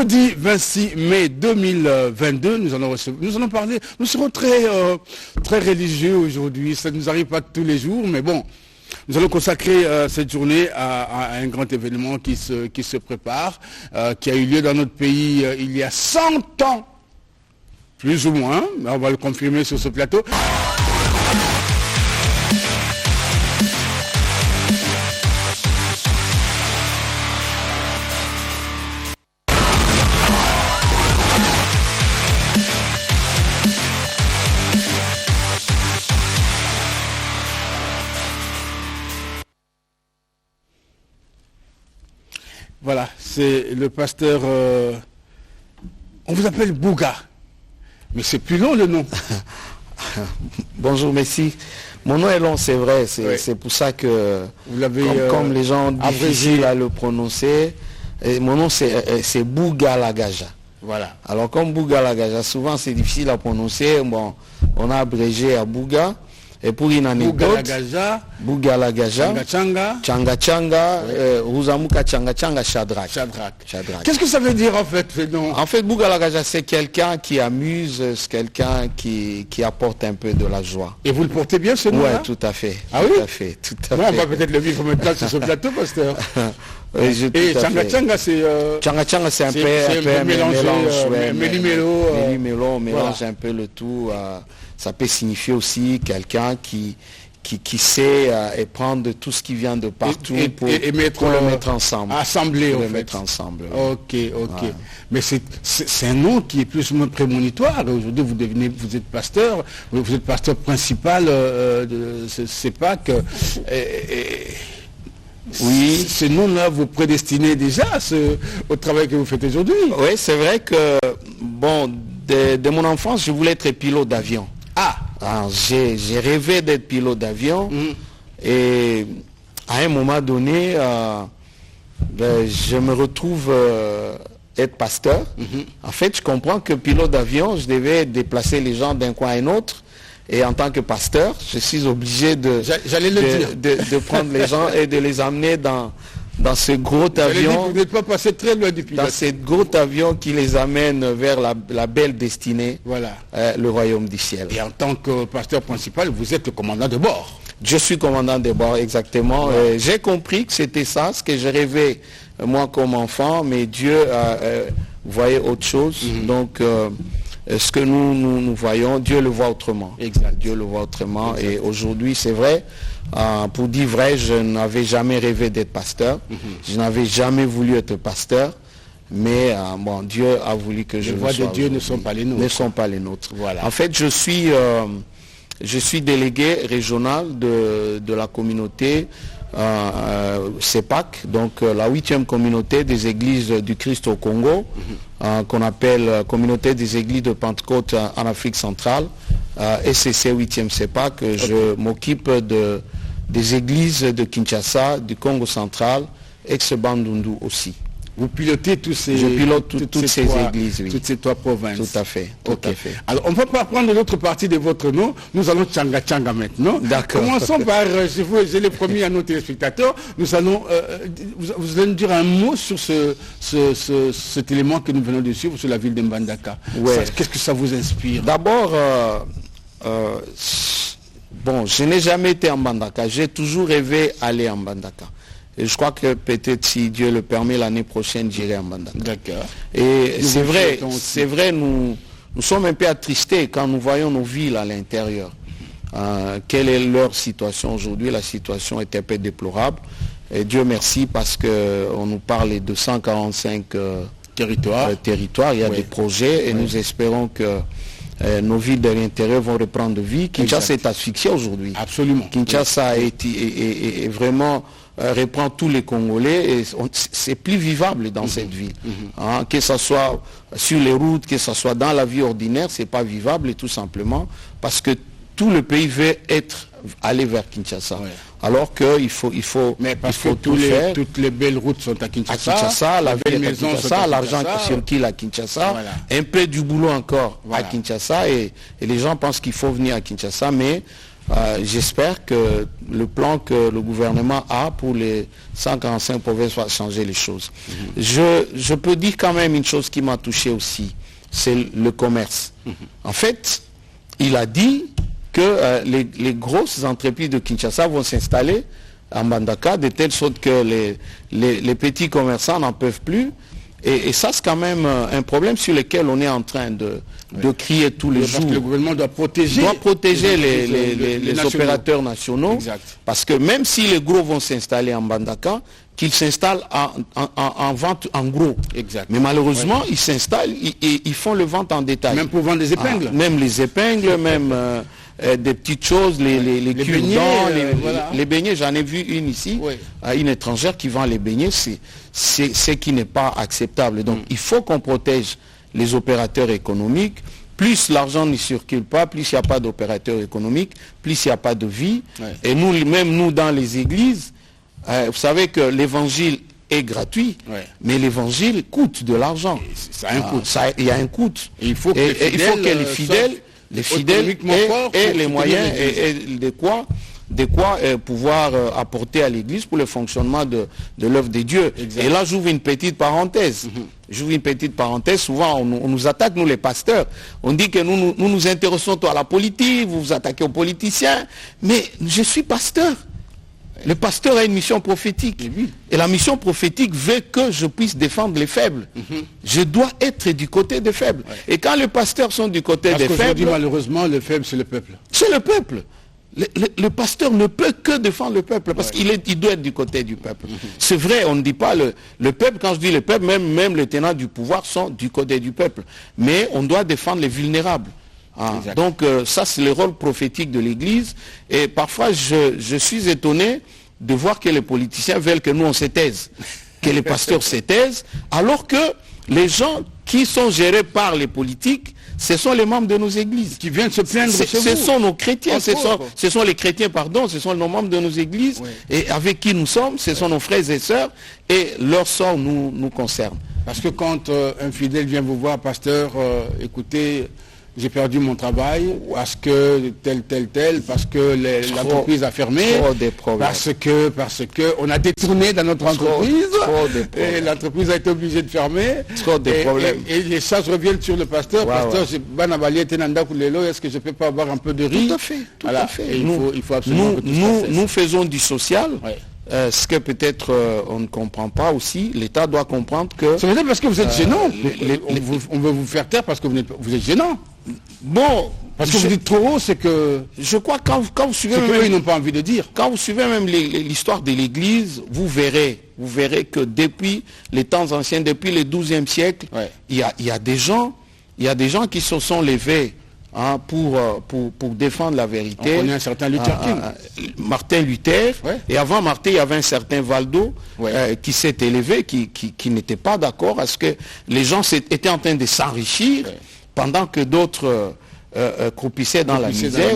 Jeudi 26 mai 2022, nous allons parler, nous serons très religieux aujourd'hui, ça ne nous arrive pas tous les jours, mais bon, nous allons consacrer cette journée à un grand événement qui se prépare, qui a eu lieu dans notre pays il y a 100 ans, plus ou moins, on va le confirmer sur ce plateau. Voilà, c'est le pasteur, on vous appelle Bouga, mais c'est plus long le nom. Bonjour, merci. Mon nom est long, c'est vrai, c'est pour ça que, vous l'avez, comme les gens difficiles à le prononcer, mon nom c'est Bouga Lagaja. Voilà. Alors comme Bouga Lagaja, souvent c'est difficile à prononcer, bon, on a abrégé à Bouga. Et pour une anecdote, Bouga Lagaja, Changa Changa, Ruzamuka Changa Changa, Shadrach. Qu'est-ce que ça veut dire en fait? En fait, Bouga Lagaja, c'est quelqu'un qui amuse, c'est quelqu'un qui apporte un peu de la joie. Et vous le portez bien ce nom-là? Oui, tout à fait. Ah tout oui? À fait, tout à fait. On va peut-être le vivre maintenant sur ce plateau, pasteur. Et Changa Changa, c'est... Changa Changa, c'est un peu mélange. Méli-mélo, on mélange un peu le tout. Ça peut signifier aussi quelqu'un qui sait et prendre tout ce qui vient de partout pour le mettre ensemble. Assembler, pour le mettre ensemble. Ok. Voilà. Mais c'est un nom qui est plus ou moins prémonitoire. Aujourd'hui, vous êtes pasteur, vous êtes pasteur principal de CEPAC. Oui, ce nom-là vous prédestinez déjà au travail que vous faites aujourd'hui. Oui, c'est vrai que, bon, de mon enfance, je voulais être pilote d'avion. J'ai rêvé d'être pilote d'avion et à un moment donné, je me retrouve être pasteur. En fait, je comprends que pilote d'avion, je devais déplacer les gens d'un coin à un autre. Et en tant que pasteur, je suis obligé de prendre les gens et de les amener dans ce gros avion. Vous n'êtes pas passé très loin du pilote. Dans ce gros avion qui les amène vers la belle destinée, voilà. Le royaume du ciel. Et en tant que pasteur principal, vous êtes le commandant de bord. Je suis commandant de bord, exactement. Ouais. J'ai compris que c'était ça, ce que je rêvais moi comme enfant, mais Dieu voyait autre chose. Donc, ce que nous voyons, Dieu le voit autrement. Exact. Dieu le voit autrement. Exact. Et aujourd'hui, c'est vrai, pour dire vrai, je n'avais jamais rêvé d'être pasteur. Je n'avais jamais voulu être pasteur. Mais bon, Dieu a voulu que je le sois. Les voix de Dieu ne sont pas les nôtres. Ne sont pas les nôtres. Voilà. En fait, je suis délégué régional de la communauté CEPAC, donc la 8e communauté des églises du Christ au Congo, qu'on appelle communauté des églises de Pentecôte en Afrique centrale, SCC 8e CEPAC. Je m'occupe des églises de Kinshasa, du Congo central, ex-Bandundu aussi. Vous pilotez tous ces... Je pilote toutes ces églises, oui. Toutes ces 3 provinces. Tout à fait, tout à fait. Alors, on ne va pas prendre l'autre partie de votre nom. Nous allons Changa Changa maintenant. D'accord. Commençons par, je l'ai promis à nos téléspectateurs, nous allons, vous allez nous dire un mot sur cet élément que nous venons de suivre sur la ville de Mbandaka. Ouais. Qu'est-ce que ça vous inspire? D'abord, bon, je n'ai jamais été en Mbandaka. J'ai toujours rêvé d'aller en Mbandaka. Et je crois que peut-être si Dieu le permet, l'année prochaine, j'irai en Mbandaka. D'accord. Et c'est vrai, nous sommes un peu attristés quand nous voyons nos villes à l'intérieur. Quelle est leur situation aujourd'hui? La situation est un peu déplorable. Et Dieu merci parce qu'on nous parle de 145 territoires. Il y a des projets et nous espérons que nos villes de l'intérieur vont reprendre vie. Kinshasa est asphyxié aujourd'hui. Absolument. Kinshasa est vraiment... reprend tous les Congolais et c'est plus vivable dans cette ville. Que ce soit sur les routes, que ce soit dans la vie ordinaire, c'est pas vivable tout simplement parce que tout le pays veut aller vers Kinshasa. Ouais. Alors qu'il faut, mais parce que toutes les belles routes sont à Kinshasa. À Kinshasa, la ville est à Kinshasa, l'argent qui circule à Kinshasa, voilà. Un peu du boulot encore à Kinshasa et les gens pensent qu'il faut venir à Kinshasa, mais j'espère que le plan que le gouvernement a pour les 145 provinces va changer les choses. Je peux dire quand même une chose qui m'a touché aussi, c'est le commerce. En fait, il a dit que les grosses entreprises de Kinshasa vont s'installer à Mbandaka, de telle sorte que les petits commerçants n'en peuvent plus. Et ça, c'est quand même un problème sur lequel on est en train de crier tous les jours. Parce que le gouvernement doit protéger les opérateurs nationaux. Exact. Parce que même si les gros vont s'installer en Mbandaka, qu'ils s'installent en vente en gros. Exact. Mais malheureusement, ils s'installent et ils font le vente en détail. Même pour vendre des épingles. Même les épingles, même des petites choses, les cure-dents, les beignets. J'en ai vu une ici, une étrangère qui vend les beignets. C'est ce qui n'est pas acceptable. Donc il faut qu'on protège les opérateurs économiques. Plus l'argent ne circule pas, plus il n'y a pas d'opérateurs économiques, plus il n'y a pas de vie. Et nous dans les églises, vous savez que l'évangile est gratuit, mais l'évangile coûte de l'argent. Ça a un coût. Il y a un coût. Il faut que les fidèles aient les moyens et de quoi pouvoir apporter à l'église pour le fonctionnement de l'œuvre de Dieu. Exact. Et là, j'ouvre une petite parenthèse. Souvent, on nous attaque, nous les pasteurs. On dit que nous nous intéressons à la politique, vous vous attaquez aux politiciens. Mais je suis pasteur. Le pasteur a une mission prophétique. Et la mission prophétique veut que je puisse défendre les faibles. Je dois être du côté des faibles. Et quand les pasteurs sont du côté des faibles... malheureusement, le faible, c'est le peuple. C'est le peuple. Le pasteur ne peut que défendre le peuple parce qu'il doit être du côté du peuple. C'est vrai, on ne dit pas le peuple. Quand je dis le peuple, même les tenants du pouvoir sont du côté du peuple. Mais on doit défendre les vulnérables. Donc ça, c'est le rôle prophétique de l'Église. Et parfois, je suis étonné de voir que les politiciens veulent que nous, on se taise, que les pasteurs se taisent, alors que les gens qui sont gérés par les politiques, ce sont les membres de nos églises. Qui viennent se plaindre chez vous. Ce sont nos chrétiens, ce sont les chrétiens, ce sont nos membres de nos églises, et avec qui nous sommes, ce sont nos frères et sœurs, et leur sort nous concerne. Parce que quand un fidèle vient vous voir, pasteur, écoutez, j'ai perdu mon travail, parce que tel, parce que l'entreprise a fermé, parce que on a détourné dans notre entreprise, et l'entreprise a été obligée de fermer, et les charges reviennent sur le pasteur. Pasteur, est-ce que je ne peux pas avoir un peu de riz? Tout à fait. Il faut absolument nous faisons du social. Ce que peut-être on ne comprend pas aussi, l'État doit comprendre que... C'est peut-être parce que vous êtes gênant. On veut vous faire taire parce que vous êtes gênant. Bon, parce que vous dites trop haut, c'est que... Je crois que quand vous suivez... Même, ils n'ont pas envie de dire. Quand vous suivez même l'histoire de l'Église, vous verrez que depuis les temps anciens, depuis le XIIe siècle, il y a des gens qui se sont levés pour défendre la vérité. On connaît un certain Luther King. Martin Luther. Et avant Martin, il y avait un certain Valdo qui s'est élevé, qui n'était pas d'accord à ce que les gens étaient en train de s'enrichir pendant que d'autres croupissaient dans la misère.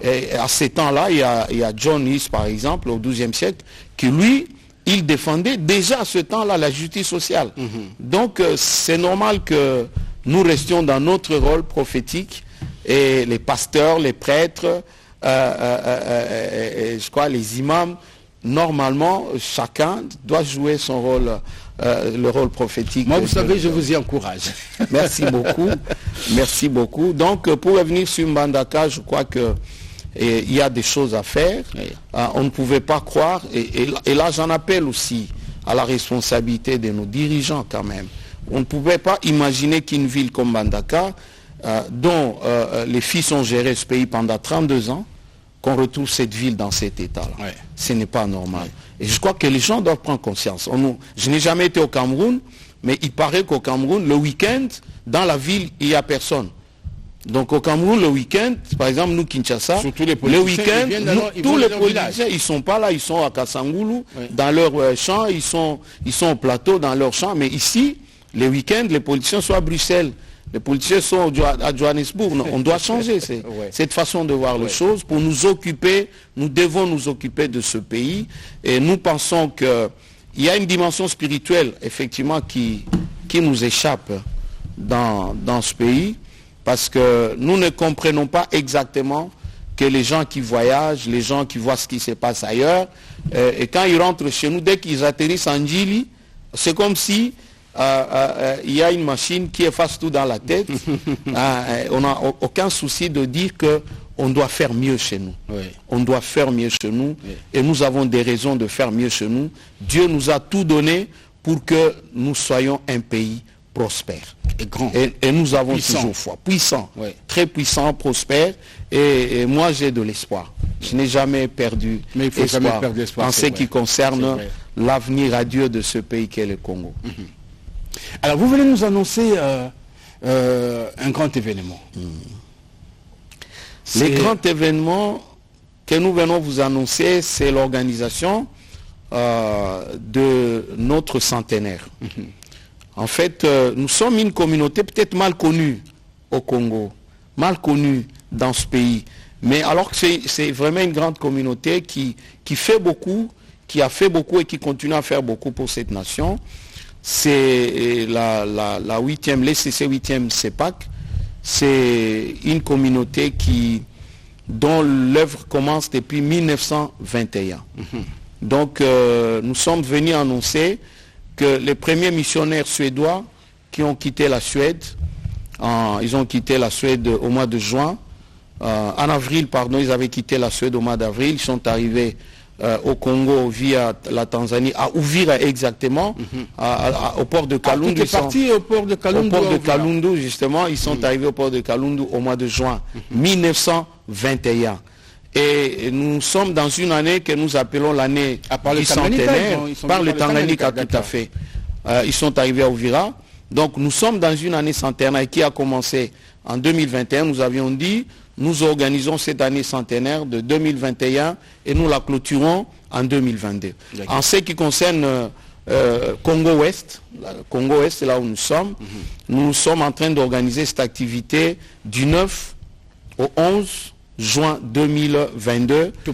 Et à ces temps-là, il y a John Hus, par exemple, au XIIe siècle, qui lui, il défendait déjà à ce temps-là la justice sociale. Donc c'est normal que nous restions dans notre rôle prophétique. Et les pasteurs, les prêtres, je crois les imams, normalement, chacun doit jouer son rôle, le rôle prophétique. Moi, vous savez, je vous y encourage. Merci beaucoup. Merci beaucoup. Donc, pour revenir sur Mbandaka, je crois qu'il y a des choses à faire. On ne pouvait pas croire. Et là, j'en appelle aussi à la responsabilité de nos dirigeants quand même. On ne pouvait pas imaginer qu'une ville comme Mbandaka, dont les filles sont gérées ce pays pendant 32 ans, qu'on retrouve cette ville dans cet état-là. Ce n'est pas normal. Et je crois que les gens doivent prendre conscience. Je n'ai jamais été au Cameroun, mais il paraît qu'au Cameroun, le week-end, dans la ville, il n'y a personne. Donc au Cameroun, le week-end, par exemple, nous, Kinshasa, le week-end, tous les politiciens, ils ne sont pas là, ils sont à Kassangoulou, dans leur champ, ils sont au plateau, dans leur champ, mais ici, les week-ends, les politiciens sont à Bruxelles. Les politiciens sont à Johannesburg. Non, on doit changer cette façon de voir les choses pour nous occuper. Nous devons nous occuper de ce pays. Et nous pensons qu'il y a une dimension spirituelle, effectivement, qui nous échappe dans ce pays. Parce que nous ne comprenons pas exactement que les gens qui voyagent, les gens qui voient ce qui se passe ailleurs, et quand ils rentrent chez nous, dès qu'ils atterrissent en Djili, c'est comme si il y a une machine qui efface tout dans la tête. On n'a aucun souci de dire qu'on doit faire mieux chez nous. Oui. On doit faire mieux chez nous. Oui. Et nous avons des raisons de faire mieux chez nous. Dieu nous a tout donné pour que nous soyons un pays prospère. Et grand. Et nous avons toujours foi. Puissant. Oui. Très puissant, prospère. Et moi, j'ai de l'espoir. Je n'ai jamais perdu espoir en ce qui concerne l'avenir radieux de ce pays qu'est le Congo. Alors, vous venez nous annoncer un grand événement. Le grand événement que nous venons vous annoncer, c'est l'organisation de notre centenaire. En fait, nous sommes une communauté peut-être mal connue au Congo, mal connue dans ce pays. Mais alors que c'est vraiment une grande communauté qui fait beaucoup, qui a fait beaucoup et qui continue à faire beaucoup pour cette nation. C'est la 8e, l'ECC 8e CEPAC. C'est une communauté dont l'œuvre commence depuis 1921. Donc nous sommes venus annoncer que les premiers missionnaires suédois qui ont quitté la Suède, ils ont quitté la Suède au mois de juin. En avril, pardon, ils avaient quitté la Suède au mois d'avril. Ils sont arrivés au Congo via la Tanzanie, à Uvira exactement, au port de Kalundu. Ils sont partis au port de Kalundu. Au port de Kalundu, justement, ils sont arrivés au port de Kalundu au mois de juin 1921. Et nous sommes dans une année que nous appelons l'année du centenaire, par le Tanganyika, tout à fait. Ils sont arrivés à Uvira. Donc nous sommes dans une année centenaire qui a commencé en 2021. Nous avions dit, nous organisons cette année centenaire de 2021 et nous la clôturons en 2022. En ce qui concerne Congo-Ouest, Congo-Ouest, c'est là où nous sommes. Nous sommes en train d'organiser cette activité du 9 au 11 juin 2022. Tout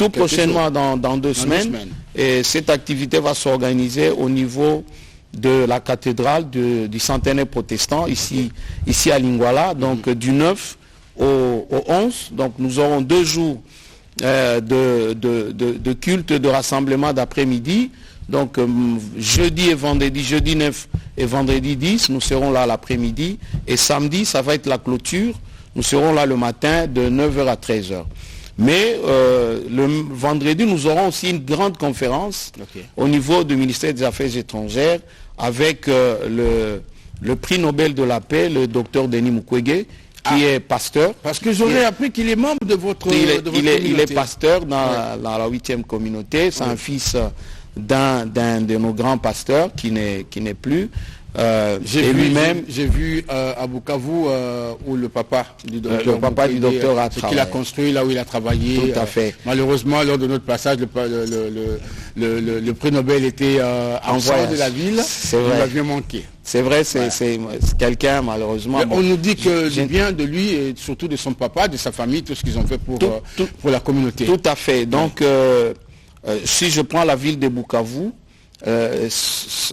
prochainement, dans 2 semaines. Et cette activité va s'organiser au niveau de la cathédrale du centenaire protestant, ici à Lingwala, donc du 9 au 11. Donc nous aurons 2 jours de culte, de rassemblement d'après-midi. Donc jeudi et vendredi, jeudi 9 et vendredi 10, nous serons là l'après-midi. Et samedi, ça va être la clôture. Nous serons là le matin de 9h à 13h. Mais le vendredi, nous aurons aussi une grande conférence au niveau du ministère des Affaires étrangères avec le prix Nobel de la paix, le docteur Denis Mukwege, qui est pasteur. Parce que j'aurais appris qu'il est membre de votre communauté. Il est pasteur dans la 8e communauté. C'est un fils d'un de nos grands pasteurs qui n'est plus. J'ai vu à Bukavu où le papa du docteur a travaillé. Qu'il a construit là où il a travaillé. Tout à fait. Malheureusement, lors de notre passage, le prix Nobel était en voyage de la ville. Il avait manqué. C'est vrai, c'est quelqu'un malheureusement. On nous dit que du bien de lui et surtout de son papa, de sa famille, tout ce qu'ils ont fait pour la communauté. Tout à fait. Donc, si je prends la ville de Bukavu,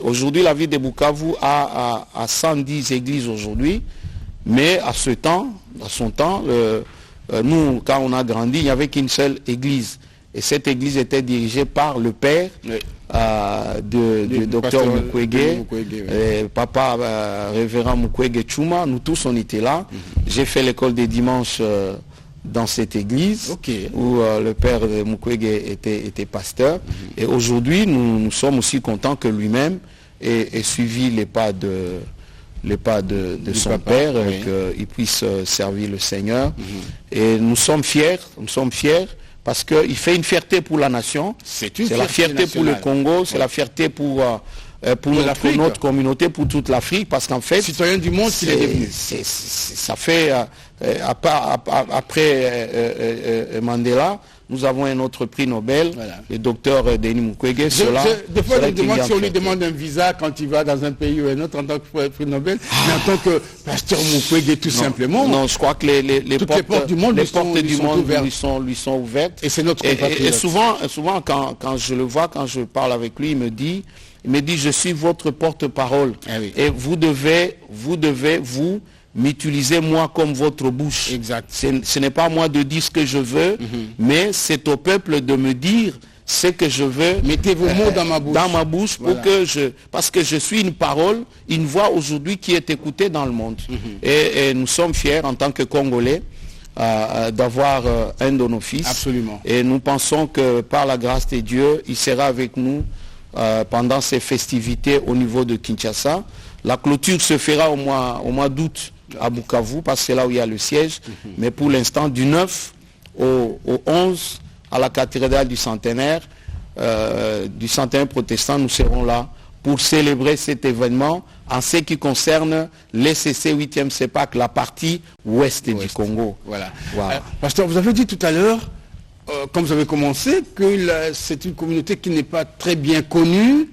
aujourd'hui la ville de Bukavu a 110 églises aujourd'hui, mais à son temps, nous, quand on a grandi, il n'y avait qu'une seule église. Et cette église était dirigée par le père du docteur Mukwege, papa révérend Mukwege Chuma. Nous tous, on était là. J'ai fait l'école des dimanches dans cette église où le père de Mukwege était pasteur. Et aujourd'hui, nous sommes aussi contents que lui-même ait suivi les pas de son père, qu'il puisse servir le Seigneur. Et nous sommes fiers parce qu'il fait une fierté pour la nation. C'est la fierté pour le Congo, c'est la fierté pour notre communauté, pour toute l'Afrique, parce qu'en fait, citoyen du monde, il est devenu. Ça fait après Mandela, nous avons un autre prix Nobel, le docteur Denis Mukwege. Des fois, je me demande si on lui demande un visa quand il va dans un pays ou un autre en tant que prix Nobel, mais en tant que pasteur Mukwege, tout simplement. Non, je crois que les portes du monde lui sont ouvertes. Et c'est notre compatriote. Et souvent quand je le vois, quand je parle avec lui, il me dit, m'utilisez moi comme votre bouche. Exact. Ce n'est pas moi de dire ce que je veux, mais c'est au peuple de me dire ce que je veux. Mettez vos mots dans ma bouche. Dans ma bouche pour Voilà. parce que je suis une parole, une voix aujourd'hui qui est écoutée dans le monde. Et nous sommes fiers en tant que Congolais d'avoir un de nos fils. Absolument. Et nous pensons que par la grâce de Dieu, il sera avec nous pendant ces festivités au niveau de Kinshasa. La clôture se fera au mois d'août à Bukavu, parce que c'est là où il y a le siège. Mais pour l'instant, du 9 au 11, à la cathédrale du centenaire protestant, nous serons là pour célébrer cet événement en ce qui concerne l'ECC 8e CEPAC, la partie ouest du Congo. Voilà. Voilà. Pasteur, vous avez dit tout à l'heure, quand vous avez commencé, que c'est une communauté qui n'est pas très bien connue.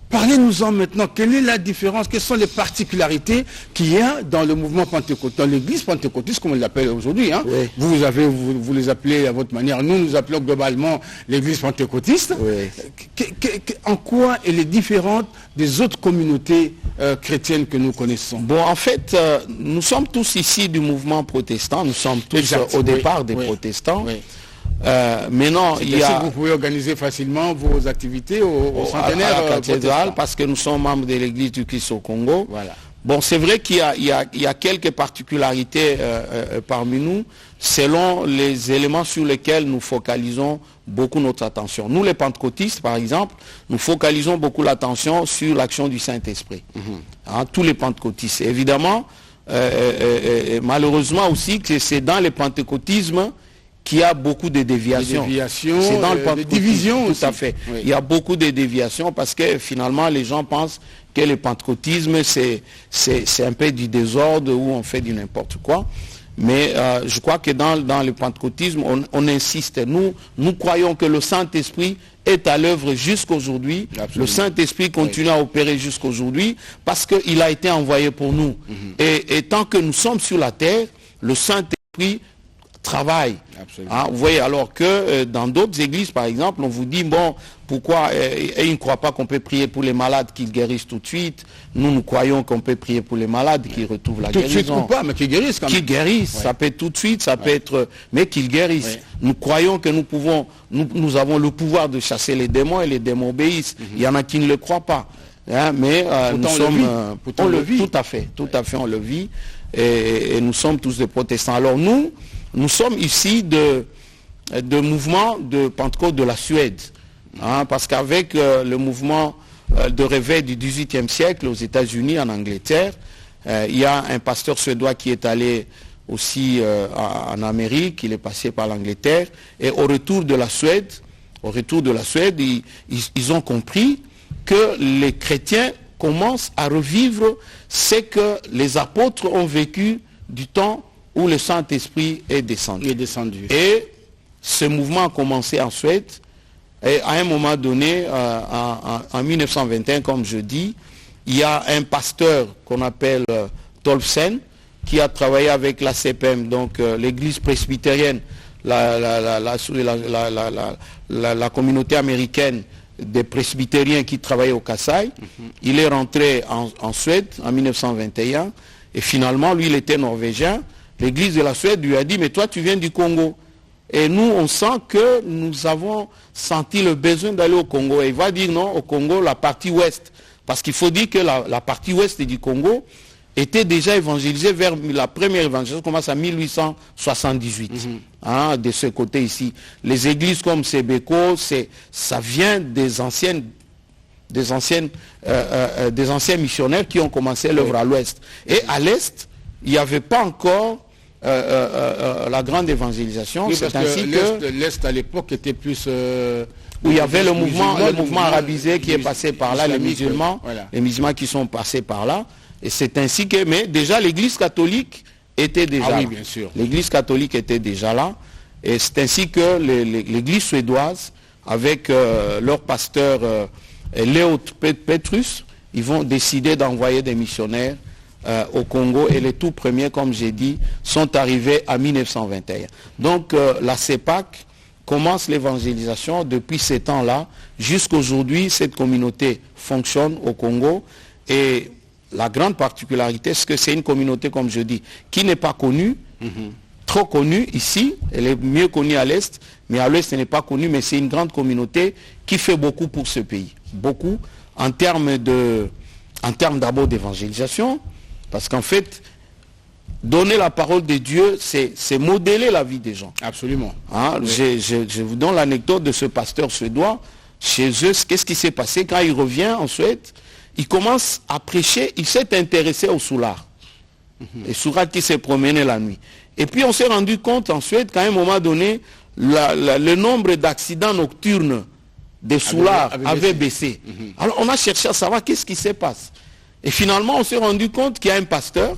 Parlez-nous-en maintenant. Quelle est la différence? Quelles sont les particularités qu'il y a dans le mouvement pentecôtiste, dans l'église pentecôtiste, comme on l'appelle aujourd'hui, hein? Oui. Vous les appelez à votre manière. Nous appelons globalement l'église pentecôtiste. Oui. En quoi elle est différente des autres communautés chrétiennes que nous connaissons? Bon, en fait, nous sommes tous ici du mouvement protestant. Nous sommes tous au départ des protestants. Oui. Maintenant, il y a... Vous pouvez organiser facilement vos activités au centenaire à la cathédrale, protestant. parce que nous sommes membres de l'église du Christ au Congo. Voilà. Bon, c'est vrai qu'il y a quelques particularités parmi nous, selon les éléments sur lesquels nous focalisons beaucoup notre attention. Nous, les pentecôtistes, par exemple, nous focalisons beaucoup l'attention sur l'action du Saint-Esprit. Hein, tous les pentecôtistes. Évidemment, malheureusement aussi, que c'est dans le pentecôtisme qu'il y a beaucoup de déviations. C'est dans le divisions tout à fait. Oui. Il y a beaucoup de déviations parce que finalement les gens pensent que le pentecôtisme c'est un peu du désordre où on fait du n'importe quoi. Mais je crois que dans le pentecôtisme, on insiste. Nous croyons que le Saint-Esprit est à l'œuvre jusqu'aujourd'hui. Le Saint-Esprit continue à opérer jusqu'aujourd'hui parce qu'il a été envoyé pour nous. Et tant que nous sommes sur la terre, le Saint-Esprit travail. Hein, vous voyez, alors que dans d'autres églises, par exemple, on vous dit, bon, pourquoi ils ne croient pas qu'on peut prier pour les malades qu'ils guérissent tout de suite. Nous croyons qu'on peut prier pour les malades qui retrouvent la guérison. Tout de suite ou pas, mais qui guérissent quand même. Qui guérissent, ça peut être tout de suite, ça peut être... Mais qu'ils guérissent. Nous croyons que nous avons le pouvoir de chasser les démons et les démons obéissent. Il y en a qui ne le croient pas. Hein, mais nous sommes... on le vit. Tout à fait, on le vit. Et nous sommes tous des protestants. Alors nous sommes ici de mouvement de Pentecôte de la Suède. Hein, parce qu'avec le mouvement de réveil du XVIIIe siècle aux États-Unis, en Angleterre, il y a un pasteur suédois qui est allé aussi en Amérique, il est passé par l'Angleterre, et au retour de la Suède, ils ont compris que les chrétiens commencent à revivre ce que les apôtres ont vécu du temps où le Saint-Esprit est descendu. Et ce mouvement a commencé en Suède. Et à un moment donné, en 1921, comme je dis, il y a un pasteur qu'on appelle Tolfsen, qui a travaillé avec la CPM, donc l'église presbytérienne, la communauté américaine des presbytériens qui travaillaient au Kassai. Il est rentré en Suède en 1921. Et finalement, lui, il était norvégien. L'église de la Suède lui a dit, mais toi, tu viens du Congo. Et nous, on sent que nous avons senti le besoin d'aller au Congo. Et il va dire non, au Congo, la partie ouest. Parce qu'il faut dire que la partie ouest du Congo était déjà évangélisée vers la première évangélisation, commence en 1878. Hein, de ce côté ici. Les églises comme Sebeko, ça vient des anciens missionnaires qui ont commencé l'œuvre à l'ouest. Et à l'est, il n'y avait pas encore la grande évangélisation. Oui, c'est parce ainsi que l'Est à l'époque était plus... où il y avait le mouvement arabisé qui est passé par là, les musulmans qui sont passés par là. Et c'est ainsi que... Mais déjà l'église catholique était déjà là. Bien sûr. L'église catholique était déjà là. Et c'est ainsi que l'église suédoise, avec leur pasteur Léo Petrus, ils vont décider d'envoyer des missionnaires au Congo, et les tout premiers, comme j'ai dit, sont arrivés en 1921. Donc la CEPAC commence l'évangélisation depuis ces temps-là. Jusqu'aujourd'hui, cette communauté fonctionne au Congo, et la grande particularité, c'est que c'est une communauté, comme je dis, qui n'est pas connue, trop connue ici, elle est mieux connue à l'Est, mais à l'Ouest, elle n'est pas connue, mais c'est une grande communauté qui fait beaucoup pour ce pays. Beaucoup, en termes d'abord d'évangélisation, parce qu'en fait, donner la parole de Dieu, c'est modeler la vie des gens. Absolument. Hein, oui. Je vous donne l'anecdote de ce pasteur suédois. Chez eux, qu'est-ce qui s'est passé quand il revient en Suède? Il commence à prêcher, il s'est intéressé au soulard. Les soulards qui s'est promené la nuit. Et puis on s'est rendu compte en Suède qu'à un moment donné, le nombre d'accidents nocturnes des soulards avait baissé. Alors on a cherché à savoir qu'est-ce qui se passe. Et finalement on s'est rendu compte qu'il y a un pasteur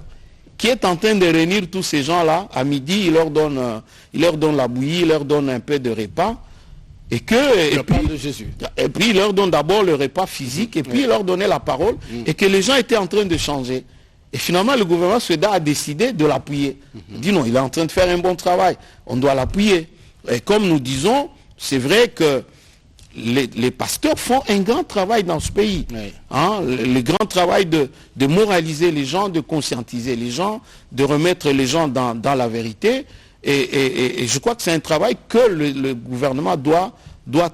qui est en train de réunir tous ces gens-là. À midi, il leur donne la bouillie, il leur donne un peu de repas. Et puis il leur donne d'abord le repas physique, et puis il leur donnait la parole, et que les gens étaient en train de changer. Et finalement, le gouvernement suédois a décidé de l'appuyer. Il dit non, il est en train de faire un bon travail, on doit l'appuyer. Et comme nous disons, c'est vrai que les pasteurs font un grand travail dans ce pays. Oui. Hein, le grand travail de moraliser les gens, de conscientiser les gens, de remettre les gens dans la vérité. Et je crois que c'est un travail que le gouvernement doit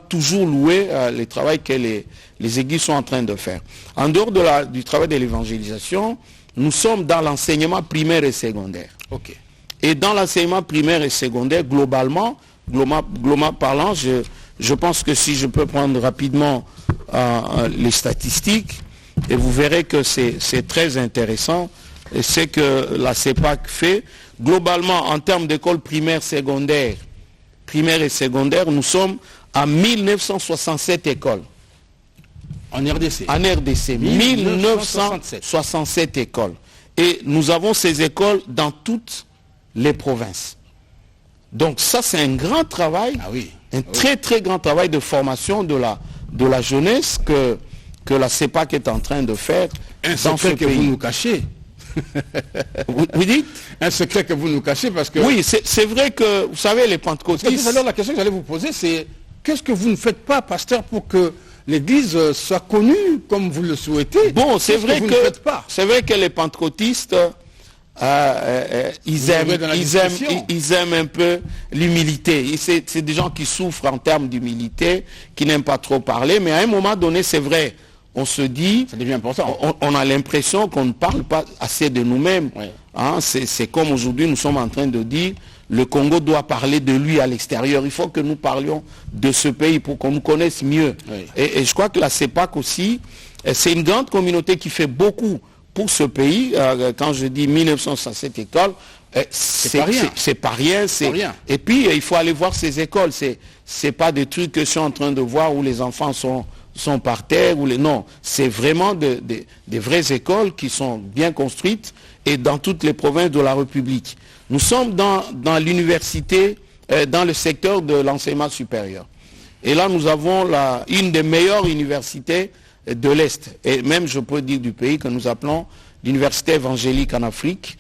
toujours louer le travail que les églises sont en train de faire. En dehors du travail de l'évangélisation, nous sommes dans l'enseignement primaire et secondaire. Okay. Et dans l'enseignement primaire et secondaire, globalement parlant, je pense que si je peux prendre rapidement les statistiques, et vous verrez que c'est très intéressant, et c'est que la CEPAC fait. Globalement, en termes d'écoles primaires et secondaires, nous sommes à 1967 écoles. En RDC. En RDC, 1967 écoles. Et nous avons ces écoles dans toutes les provinces. Donc ça, c'est un grand travail, très très grand travail de formation de la jeunesse que la CEPAC est en train de faire dans ce pays. Que vous nous cachez. Vous dites? Un secret que vous nous cachez parce que... Oui, c'est vrai que, vous savez, les pentecôtistes... Tout à l'heure, la question que j'allais vous poser, c'est qu'est-ce que vous ne faites pas, pasteur, pour que l'Église soit connue comme vous le souhaitez? Bon, c'est vrai que les pentecôtistes, ils aiment un peu l'humilité. C'est des gens qui souffrent en termes d'humilité, qui n'aiment pas trop parler, mais à un moment donné, c'est vrai. On se dit, ça devient important. On a l'impression qu'on ne parle pas assez de nous-mêmes. Oui. Hein, c'est comme aujourd'hui, nous sommes en train de dire, le Congo doit parler de lui à l'extérieur. Il faut que nous parlions de ce pays pour qu'on nous connaisse mieux. Oui. Et je crois que la CEPAC aussi, c'est une grande communauté qui fait beaucoup pour ce pays. Quand je dis 1967 écoles, c'est pas rien. Et puis, il faut aller voir ces écoles. C'est pas des trucs que je suis en train de voir où les enfants sont par terre, non, c'est vraiment des vraies écoles qui sont bien construites et dans toutes les provinces de la République. Nous sommes dans l'université, dans le secteur de l'enseignement supérieur. Et là, nous avons une des meilleures universités de l'Est, et même je peux dire du pays, que nous appelons l'Université évangélique en Afrique,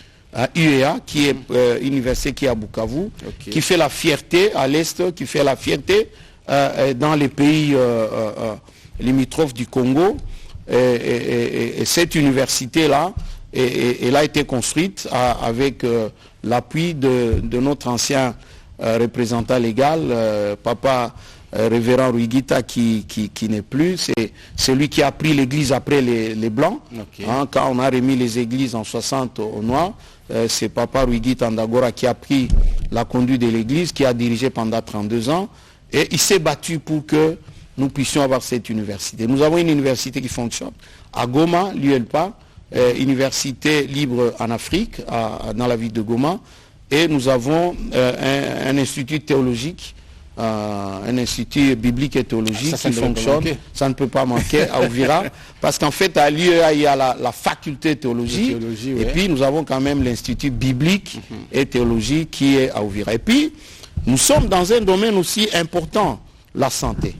UEA, qui est une université qui est à Bukavu, qui fait la fierté à l'Est, qui fait la fierté dans les pays limitrophes du Congo. Et cette université-là, elle a été construite avec l'appui de notre ancien représentant légal, Papa Révérend Ruigita, qui n'est plus. C'est celui qui a pris l'église après les Blancs. Hein, quand on a remis les églises en 60 aux Noirs, c'est Papa Ruigita Ndagora qui a pris la conduite de l'église, qui a dirigé pendant 32 ans. Et il s'est battu pour que nous puissions avoir cette université. Nous avons une université qui fonctionne à Goma, l'ULPA, université libre en Afrique, dans la ville de Goma. Et nous avons un institut théologique, un institut biblique et théologique qui fonctionne. Ça ne peut pas manquer à Ouvira. Parce qu'en fait, à l'UEA, il y a la faculté théologie. Et puis, nous avons quand même l'institut biblique et théologie qui est à Ouvira. Et puis, nous sommes dans un domaine aussi important, la santé.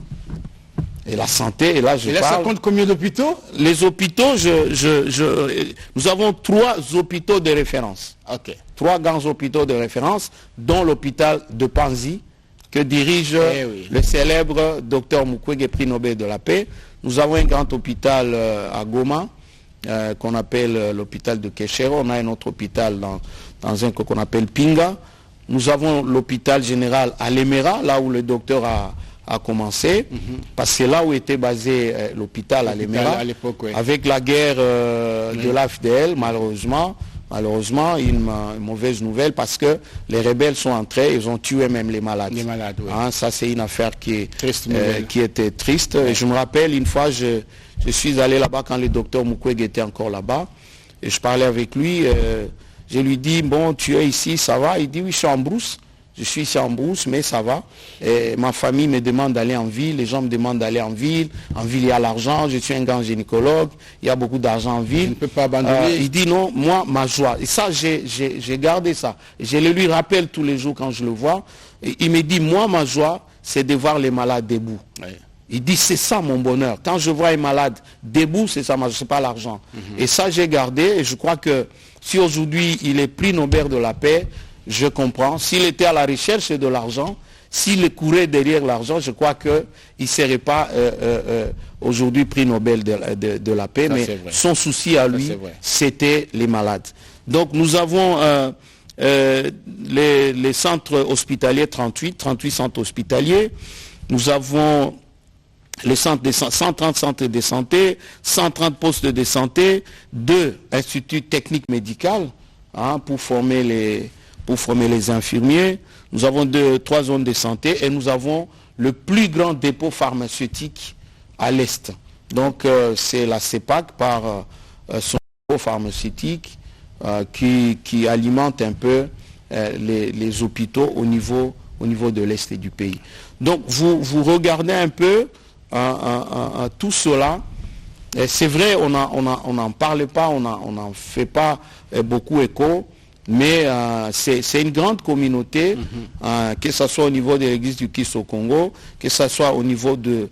Et la santé, et là je parle... ça compte combien d'hôpitaux? Les hôpitaux, nous avons 3 hôpitaux de référence. 3 grands hôpitaux de référence, dont l'hôpital de Panzi, que dirige le célèbre docteur Mukwege, prix Nobel de la paix. Nous avons un grand hôpital à Goma, qu'on appelle l'hôpital de Kéchero. On a un autre hôpital dans un qu'on appelle Pinga. Nous avons l'hôpital général à Lemera, là où le docteur a commencé, parce que c'est là où était basé l'hôpital à Lemera. À l'époque, oui. Avec la guerre de l'AFDL, malheureusement, une mauvaise nouvelle, parce que les rebelles sont entrés, ils ont tué même les malades. Les malades, oui. Ça, c'est une affaire qui était triste. Ouais. Et je me rappelle, une fois, je suis allé là-bas quand le docteur Mukwege était encore là-bas, et je parlais avec lui. Je lui dis, bon, tu es ici, ça va? Il dit, oui, je suis en brousse. Je suis ici en brousse, mais ça va. Et ma famille me demande d'aller en ville, les gens me demandent d'aller en ville. En ville, il y a l'argent, je suis un grand gynécologue, il y a beaucoup d'argent en ville. Je ne peux pas abandonner. Il dit, non, moi, ma joie. Et ça, j'ai gardé ça. Je le lui rappelle tous les jours quand je le vois. Et il me dit, moi, ma joie, c'est de voir les malades debout. Oui. Il dit, c'est ça mon bonheur. Quand je vois un malade debout, c'est ça, c'est pas l'argent. Et ça, j'ai gardé. Et je crois que si aujourd'hui, il est prix Nobel de la paix, je comprends. S'il était à la recherche de l'argent, s'il courait derrière l'argent, je crois qu'il ne serait pas aujourd'hui prix Nobel de la paix. Ça, mais son souci à lui, c'était les malades. Donc nous avons les centres hospitaliers, 38 centres hospitaliers. Nous avons les centres 130 centres de santé, 130 postes de santé, 2 instituts techniques médicaux pour former les infirmiers. Nous avons 3 zones de santé et nous avons le plus grand dépôt pharmaceutique à l'Est. Donc c'est la CEPAC par son dépôt pharmaceutique qui alimente un peu les hôpitaux au niveau de l'Est du pays. Donc vous regardez un peu tout cela. C'est vrai, on n'en parle pas, on n'en fait pas beaucoup écho, mais c'est une grande communauté, que ce soit au niveau de l'église du Christ au Congo, que ce soit au niveau du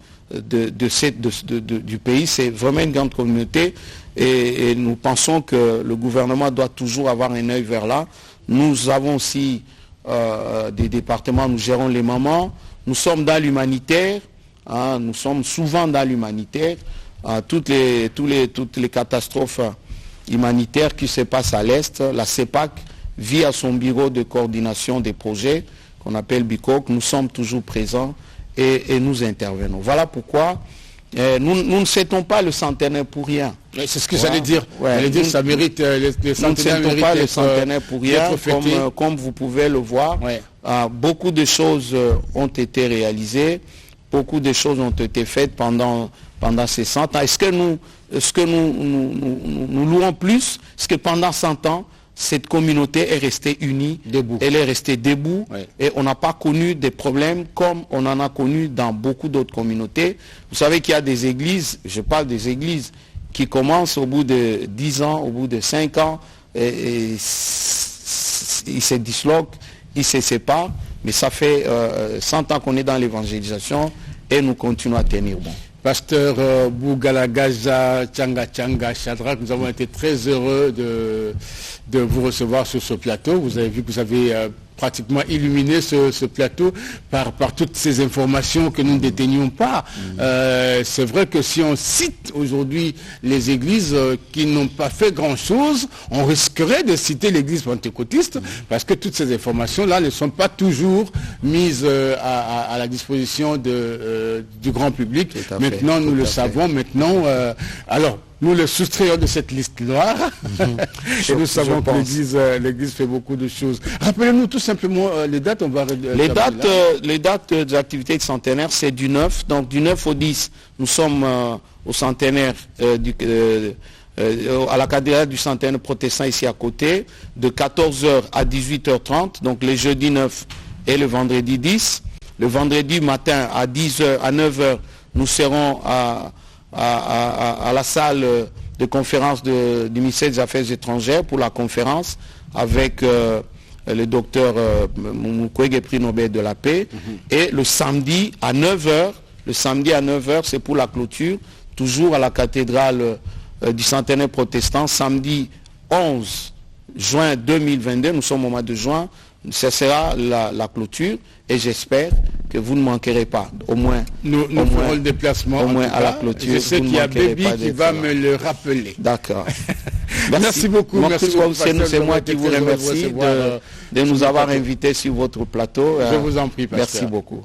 pays, c'est vraiment une grande communauté et nous pensons que le gouvernement doit toujours avoir un œil vers là. Nous avons aussi des départements, nous gérons les mamans, nous sommes dans l'humanitaire. Nous sommes souvent dans l'humanitaire. Toutes les catastrophes humanitaires qui se passent à l'Est, la CEPAC vit à son bureau de coordination des projets, qu'on appelle BICOC. Nous sommes toujours présents et nous intervenons. Voilà pourquoi nous ne fêtons pas le centenaire pour rien. C'est ce que j'allais dire. J'allais dire que ça mérite, le centenaire nous ne fêtons pas le centenaire pour rien, comme vous pouvez le voir. Beaucoup de choses ont été réalisées. Beaucoup de choses ont été faites pendant ces 100 ans. Est-ce que nous louons plus? Est-ce que pendant 100 ans, cette communauté est restée unie, debout. Elle est restée debout, et on n'a pas connu des problèmes comme on en a connu dans beaucoup d'autres communautés. Vous savez qu'il y a des églises, je parle des églises, qui commencent au bout de 10 ans, au bout de 5 ans, et ils se disloquent, ils se séparent. Mais ça fait 100 ans qu'on est dans l'évangélisation et nous continuons à tenir bon. Pasteur Bougalagaza Tchanga Shadrach, nous avons été très heureux de vous recevoir sur ce plateau. Vous avez vu que vous avez pratiquement illuminé ce plateau par toutes ces informations que nous ne détenions pas. C'est vrai que si on cite aujourd'hui les églises qui n'ont pas fait grand-chose, on risquerait de citer l'église pentecôtiste parce que toutes ces informations-là ne sont pas toujours mises à la disposition du grand public. Maintenant, nous le savons. Maintenant, alors, nous le soustrayons de cette liste noire et nous savons que l'église fait beaucoup de choses. Rappelez-nous tout simplement les dates. Les dates des activités de centenaire, c'est du 9. Donc du 9 au 10, nous sommes au centenaire à la cathédrale du centenaire protestant ici à côté, de 14h à 18h30, donc les jeudis 9 et le vendredi 10. Le vendredi matin à 10h, à 9h, nous serons à la salle de conférence du ministère des Affaires étrangères pour la conférence avec le docteur Mukwege, prix Nobel de la paix. Et le samedi à 9h, c'est pour la clôture, toujours à la cathédrale du centenaire protestant, samedi 11 juin 2022, nous sommes au mois de juin, ce sera la clôture et j'espère que vous ne manquerez pas, au moins. Nous ferons le déplacement. Au moins à la clôture. Je sais qu'il y a Baby qui va me le rappeler. D'accord. Merci beaucoup. C'est moi qui vous remercie de nous avoir invités sur votre plateau. Je vous en prie, pasteur. Merci beaucoup.